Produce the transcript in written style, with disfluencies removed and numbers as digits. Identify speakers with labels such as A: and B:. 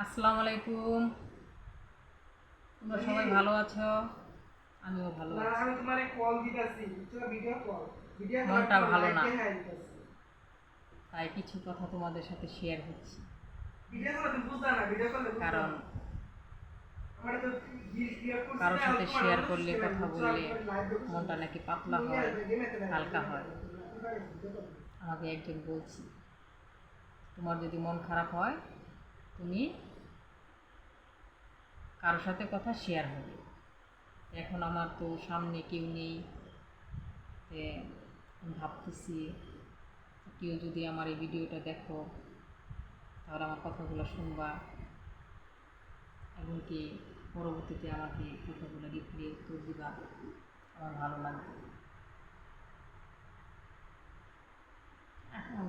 A: আসসালামু আলাইকুম। তোমরা সবাই ভালো আছো? আমিও ভালো আছি।
B: আমি তোমারে কল দিতেছি, তুমি ভিডিও কল
A: মনটা ভালো না,
B: দিতেছি।
A: তাই কিছু কথা তোমাদের সাথে শেয়ার করছি।
B: ভিডিও কল তুমি বুঝতা না, ভিডিও কল বুঝতা
A: কারণ
B: না। আমার তো ক্লিয়ার করছি
A: কারোর
B: না,
A: সাথে
B: তোমার
A: শেয়ার
B: অন্য
A: করলে,
B: সিস্টেমে
A: কথা
B: বুঝছো, আমি
A: বললে
B: লাইভ দেখছি।
A: মনটা নাকি পাতলা
B: তুমি
A: হয়,
B: গেমেতে না,
A: হালকা হয়। আমাকে একজন বলছি, তোমার যদি মন খারাপ হয় তুমি কারোর সাথে কথা শেয়ার হবে। এখন আমার তো সামনে কেউ নেই, আমি ভাবতেছি কেউ যদি আমার এই ভিডিওটা দেখো তাহলে আমার কথাগুলো শুনবা এবং কি পরবর্তীতে আমাকে কথাগুলো রিপ্লাই উত্তর দিবা, আমার ভালো লাগবে। এখন